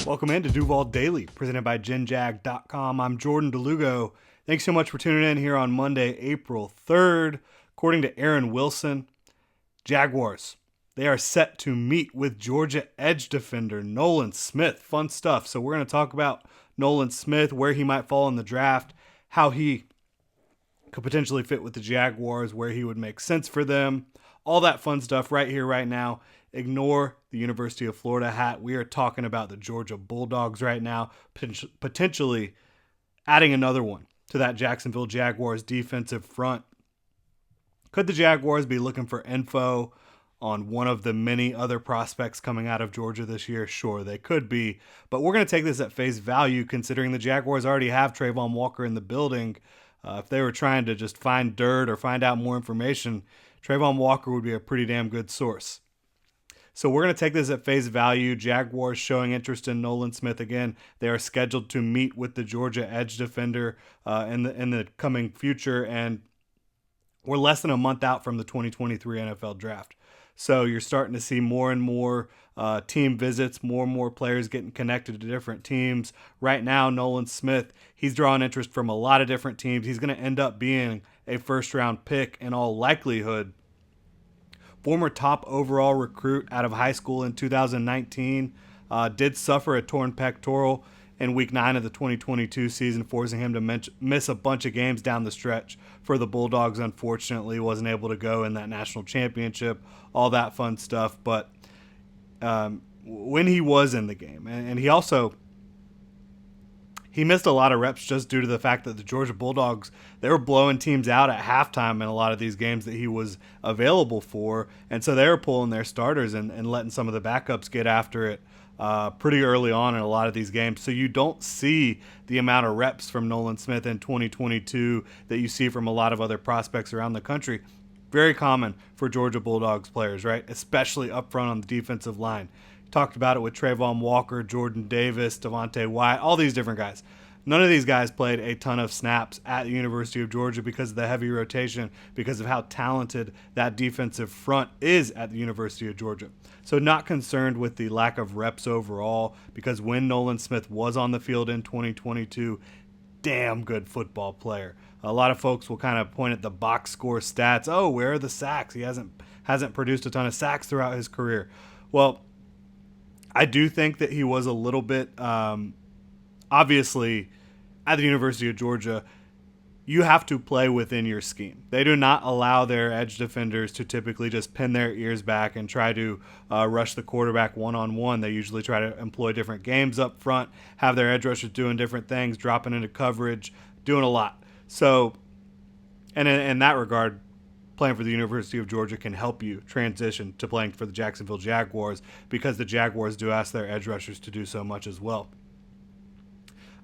Welcome into Duval Daily, presented by GenJag.com. I'm Jordan DeLugo. Thanks so much for tuning in here on Monday, April 3rd. According to Aaron Wilson, Jaguars, they are set to meet with Georgia edge defender Nolan Smith. Fun stuff. So we're going to talk about Nolan Smith, where he might fall in the draft, how he could potentially fit with the Jaguars, where he would make sense for them. All that fun stuff right here, right now. Ignore the University of Florida hat. We are talking about the Georgia Bulldogs right now, potentially adding another one to that Jacksonville Jaguars defensive front. Could the Jaguars be looking for info on one of the many other prospects coming out of Georgia this year? Sure, they could be. But we're going to take this at face value, considering the Jaguars already have Trayvon Walker in the building. If they were trying to just find dirt or find out more information, Trayvon Walker would be a pretty damn good source. So we're going to take this at face value. Jaguars showing interest in Nolan Smith again. They are scheduled to meet with the Georgia edge defender in the coming future, and we're less than a month out from the 2023 NFL Draft. So you're starting to see more and more team visits, more and more players getting connected to different teams. Right now, Nolan Smith, he's drawing interest from a lot of different teams. He's going to end up being a first-round pick in all likelihood. Former top overall recruit out of high school in 2019, did suffer a torn pectoral in Week 9 of the 2022 season, forcing him to miss a bunch of games down the stretch for the Bulldogs. Unfortunately, wasn't able to go in that national championship, all that fun stuff. But when he was in the game, and he missed a lot of reps just due to the fact that the Georgia Bulldogs, they were blowing teams out at halftime in a lot of these games that he was available for. And so they were pulling their starters and letting some of the backups get after it pretty early on in a lot of these games. So you don't see the amount of reps from Nolan Smith in 2022 that you see from a lot of other prospects around the country. Very common for Georgia Bulldogs players, right? Especially up front on the defensive line. Talked about it with Trayvon Walker, Jordan Davis, Devontae Wyatt, all these different guys. None of these guys played a ton of snaps at the University of Georgia because of the heavy rotation, because of how talented that defensive front is at the University of Georgia. So not concerned with the lack of reps overall, because when Nolan Smith was on the field in 2022, damn good football player. A lot of folks will kind of point at the box score stats. Oh, where are the sacks? He hasn't produced a ton of sacks throughout his career. Well, I do think that he was a little bit, obviously, at the University of Georgia, you have to play within your scheme. They do not allow their edge defenders to typically just pin their ears back and try to rush the quarterback one-on-one. They usually try to employ different games up front, have their edge rushers doing different things, dropping into coverage, doing a lot. So, and in that regard, playing for the University of Georgia can help you transition to playing for the Jacksonville Jaguars, because the Jaguars do ask their edge rushers to do so much as well.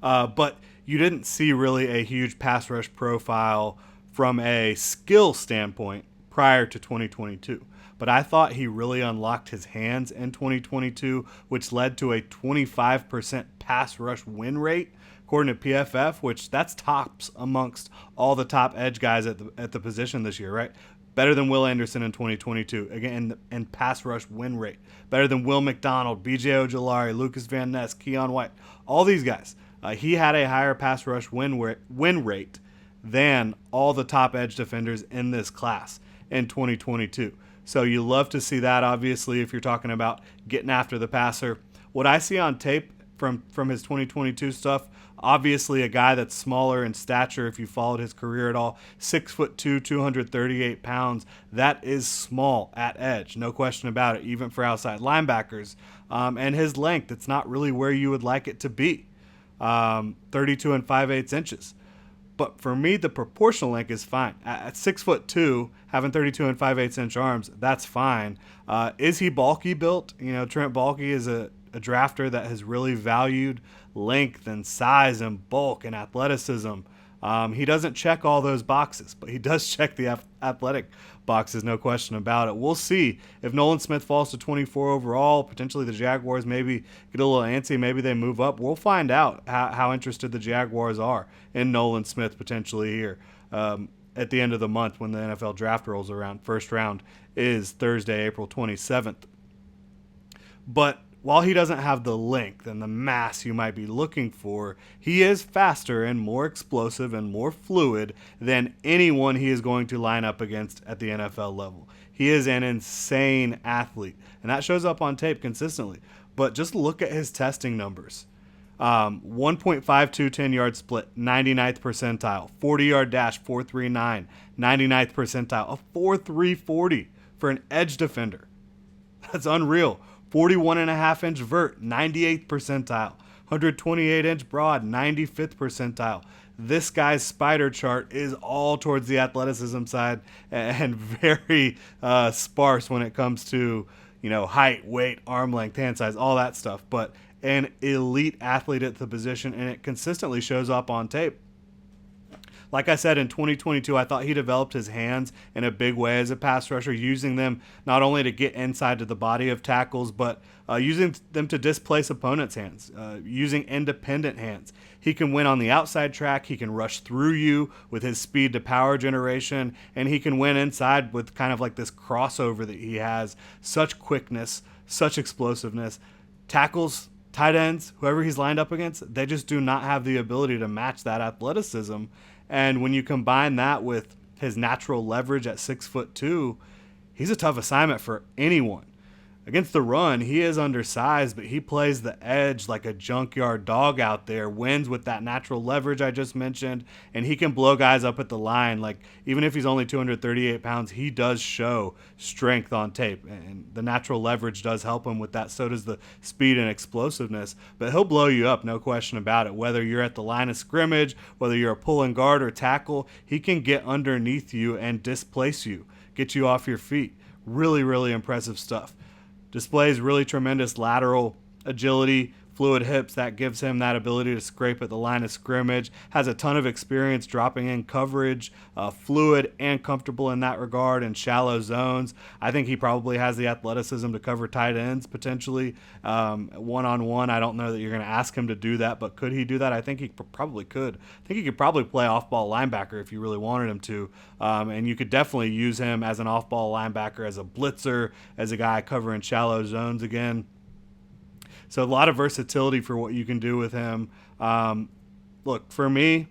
But you didn't see really a huge pass rush profile from a skill standpoint prior to 2022. But I thought he really unlocked his hands in 2022, which led to a 25% pass rush win rate, according to PFF, which that's tops amongst all the top edge guys at the position this year, right? Better than Will Anderson in 2022, again, in pass rush win rate. Better than Will McDonald, B.J. Ojolari, Lucas Van Ness, Keon White, all these guys. He had a higher pass rush win rate than all the top edge defenders in this class in 2022. So you love to see that, obviously, if you're talking about getting after the passer. What I see on tape from his 2022 stuff, obviously a guy that's smaller in stature if you followed his career at all, 6'2", 238 pounds. That is small at edge, no question about it, even for outside linebackers. And his length, it's not really where you would like it to be, 32 and 5/8 inches. But for me, the proportional length is fine. At 6'2", having 32 and 5/8 inch arms, that's fine. Is he bulky built? You know, Trent Baalke is a drafter that has really valued length and size and bulk and athleticism. He doesn't check all those boxes, but he does check the athletic boxes, no question about it. We'll see if Nolan Smith falls to 24 overall. Potentially the Jaguars maybe get a little antsy. Maybe they move up. We'll find out how interested the Jaguars are in Nolan Smith potentially here at the end of the month when the NFL draft rolls around. First round is Thursday, April 27th. But while he doesn't have the length and the mass you might be looking for, he is faster and more explosive and more fluid than anyone he is going to line up against at the NFL level. He is an insane athlete, and that shows up on tape consistently. But just look at his testing numbers. 1.52 10-yard split, 99th percentile. 40-yard dash, 4.39, 99th percentile. A 4.3 40 for an edge defender. That's unreal. 41.5-inch vert, 98th percentile. 128-inch broad, 95th percentile. This guy's spider chart is all towards the athleticism side and very sparse when it comes to, height, weight, arm length, hand size, all that stuff. But an elite athlete at the position, and it consistently shows up on tape. Like I said, in 2022, I thought he developed his hands in a big way as a pass rusher, using them not only to get inside to the body of tackles, but using them to displace opponents' hands, using independent hands. He can win on the outside track. He can rush through you with his speed to power generation, and he can win inside with kind of like this crossover that he has. Such quickness, such explosiveness. Tackles, tight ends, whoever he's lined up against, they just do not have the ability to match that athleticism. And when you combine that with his natural leverage at 6'2", he's a tough assignment for anyone. Against the run, he is undersized, but he plays the edge like a junkyard dog out there, wins with that natural leverage I just mentioned, and he can blow guys up at the line. Like, even if he's only 238 pounds, he does show strength on tape, and the natural leverage does help him with that. So does the speed and explosiveness, but he'll blow you up, no question about it. Whether you're at the line of scrimmage, whether you're a pulling guard or tackle, he can get underneath you and displace you, get you off your feet. Really, really impressive stuff. Displays really tremendous lateral agility, fluid hips. That gives him that ability to scrape at the line of scrimmage. Has a ton of experience dropping in coverage, fluid and comfortable in that regard in shallow zones. I think he probably has the athleticism to cover tight ends potentially one-on-one. I don't know that you're going to ask him to do that, but could he do that? I think he probably could. I think he could probably play off-ball linebacker if you really wanted him to, and you could definitely use him as an off-ball linebacker, as a blitzer, as a guy covering shallow zones again. So a lot of versatility for what you can do with him. Look, for me,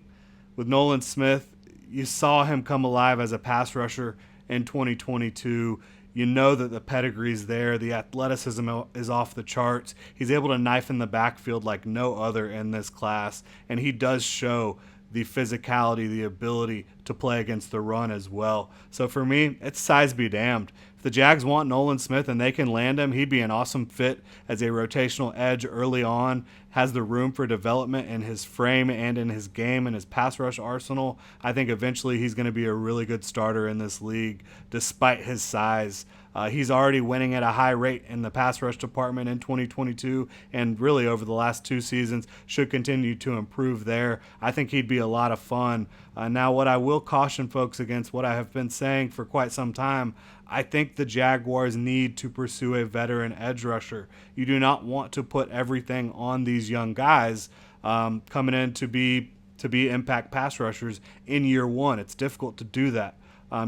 with Nolan Smith, you saw him come alive as a pass rusher in 2022. You know that the pedigree's there. The athleticism is off the charts. He's able to knife in the backfield like no other in this class. And he does show the physicality, the ability to play against the run as well. So for me, it's size be damned. If the Jags want Nolan Smith and they can land him, he'd be an awesome fit as a rotational edge early on. Has the room for development in his frame and in his game and his pass rush arsenal. I think eventually he's going to be a really good starter in this league despite his size. He's already winning at a high rate in the pass rush department in 2022 and really over the last 2 seasons. Should continue to improve there. I think he'd be a lot of fun. Now, what I will caution folks against, what I have been saying for quite some time, I think the Jaguars need to pursue a veteran edge rusher. You do not want to put everything on these young guys coming in to be impact pass rushers in year one. It's difficult to do that.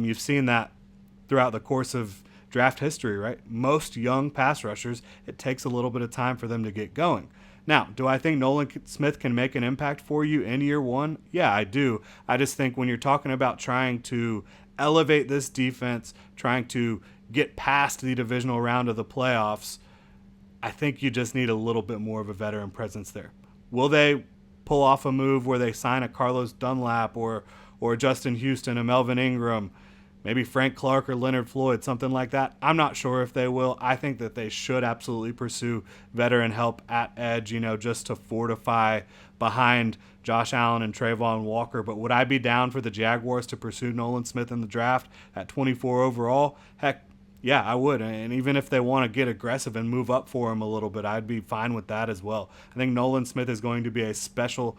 You've seen that throughout the course of draft history, right? Most young pass rushers, it takes a little bit of time for them to get going. Now, do I think Nolan Smith can make an impact for you in year one? Yeah, I do. I just think when you're talking about trying to elevate this defense, trying to get past the divisional round of the playoffs, I think you just need a little bit more of a veteran presence there. Will they pull off a move where they sign a Carlos Dunlap or Justin Houston, a Melvin Ingram, maybe Frank Clark or Leonard Floyd, something like that? I'm not sure if they will. I think that they should absolutely pursue veteran help at edge, just to fortify behind Josh Allen and Trayvon Walker. But would I be down for the Jaguars to pursue Nolan Smith in the draft at 24 overall? Heck, yeah, I would. And even if they want to get aggressive and move up for him a little bit, I'd be fine with that as well. I think Nolan Smith is going to be a special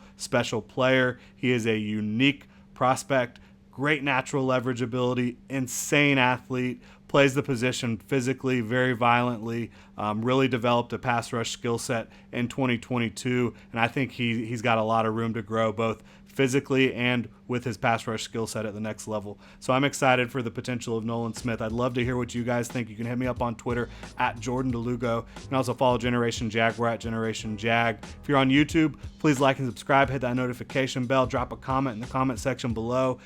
player. He is a unique prospect. Great natural leverage ability, insane athlete, plays the position physically, very violently, really developed a pass rush skill set in 2022, and I think he's got a lot of room to grow both physically and with his pass rush skill set at the next level. So I'm excited for the potential of Nolan Smith. I'd love to hear what you guys think. You can hit me up on Twitter at Jordan DeLugo. You can also follow Generation Jaguar at Generation Jag. If you're on YouTube, please like and subscribe, hit that notification bell, drop a comment in the comment section below.